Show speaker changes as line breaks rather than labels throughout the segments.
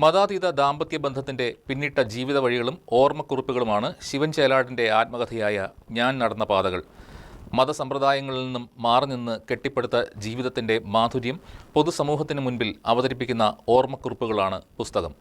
മതാതീത ദാമ്പത്യ ബന്ധത്തിന്റെ പിന്നിട്ട ജീവിത വഴികളും ഓർമ്മക്കുറിപ്പുകളുമാണ് ശിവൻ ചേലാടിന്റെ ആത്മകഥയായ ഞാൻ നടന്ന പാതകൾ. മതസമ്പ്രദായങ്ങളിൽ നിന്നും മാറി നിന്ന് കെട്ടിപ്പടുത്ത ജീവിതത്തിന്റെ മാധുര്യം പൊതുസമൂഹത്തിന് മുൻപിൽ അവതരിപ്പിക്കുന്ന ഓർമ്മക്കുറിപ്പുകളാണ് പുസ്തകം.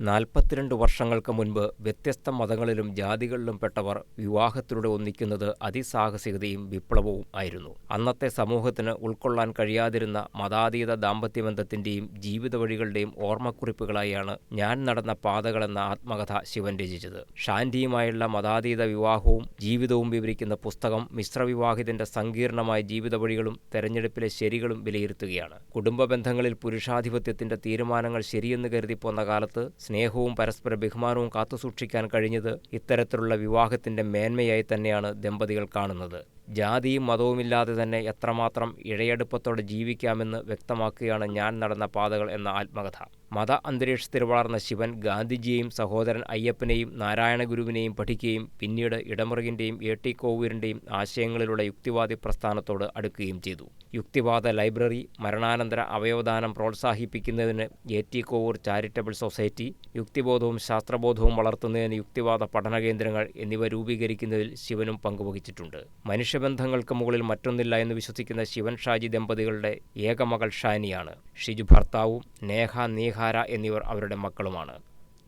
42 വർഷങ്ങൾക്ക് മുൻപ് വ്യത്യസ്ത മതങ്ങളിലും ജാതികളിലും പെട്ടവർ വിവാഹത്തിലൂടെ ഒന്നിക്കുന്നത് അതിസാഹസികതയും വിപ്ലവവും ആയിരുന്നു. അന്നത്തെ സമൂഹത്തിന് ഉൾക്കൊള്ളാൻ കഴിയാതിരുന്ന മതാതീത ദാമ്പത്യബന്ധത്തിൻ്റെയും ജീവിത വഴികളുടെയും ഓർമ്മക്കുറിപ്പുകളായാണ് ഞാൻ നടന്ന പാതകളെന്ന ആത്മകഥ ശിവൻ രചിച്ചത്. ഷാൻഡിയുമായുള്ള മതാതീത വിവാഹവും ജീവിതവും വിവരിക്കുന്ന പുസ്തകം മിശ്രവിവാഹിതന്റെ സങ്കീർണമായ ജീവിത വഴികളും തെരഞ്ഞെടുപ്പിലെ ശരികളും വിലയിരുത്തുകയാണ്. കുടുംബ ബന്ധങ്ങളിൽ പുരുഷാധിപത്യത്തിന്റെ തീരുമാനങ്ങൾ ശരിയെന്ന് കരുതിപ്പോന്ന കാലത്ത് സ്നേഹവും പരസ്പര ബഹുമാനവും കാത്തുസൂക്ഷിക്കാൻ കഴിഞ്ഞത് ഇത്തരത്തിലുള്ള വിവാഹത്തിന്റെ മേന്മയായി തന്നെയാണ് ദമ്പതികൾ കാണുന്നത്. ജാതിയും മതവുമില്ലാതെ തന്നെ എത്രമാത്രം ഇഴയടുപ്പത്തോടെ ജീവിക്കാമെന്ന് വ്യക്തമാക്കുകയാണ് ഞാൻ നടന്ന പാതകൾ എന്ന ആത്മകഥ. മത അന്തരീക്ഷത്തിൽ വളർന്ന ശിവൻ ഗാന്ധിജിയെയും സഹോദരൻ അയ്യപ്പനെയും നാരായണ ഗുരുവിനെയും പഠിക്കുകയും പിന്നീട് ഇടമുറുകിൻ്റെയും എ.ടി. കോവൂരിൻ്റെയും ആശയങ്ങളിലുള്ള യുക്തിവാദി പ്രസ്ഥാനത്തോട് അടുക്കുകയും ചെയ്തു. യുക്തിവാദ ലൈബ്രറി, മരണാനന്തര അവയവദാനം പ്രോത്സാഹിപ്പിക്കുന്നതിന് എ.ടി. കോവൂർ ചാരിറ്റബിൾ സൊസൈറ്റി, യുക്തിബോധവും ശാസ്ത്രബോധവും വളർത്തുന്നതിന് യുക്തിവാദ പഠന കേന്ദ്രങ്ങൾ എന്നിവ രൂപീകരിക്കുന്നതിൽ ശിവനും പങ്കുവഹിച്ചിട്ടുണ്ട്. മനുഷ്യബന്ധങ്ങൾക്ക് മുകളിൽ മറ്റൊന്നില്ല എന്ന് വിശ്വസിക്കുന്ന ശിവൻ ഷാജി ദമ്പതികളുടെ ഏകമകൾ ഷാനിയാണ്. ഷിജു ഭർത്താവും നേഹ നീഹാര എന്നിവർ അവരുടെ മക്കളുമാണ്.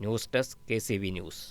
News desk KCV news.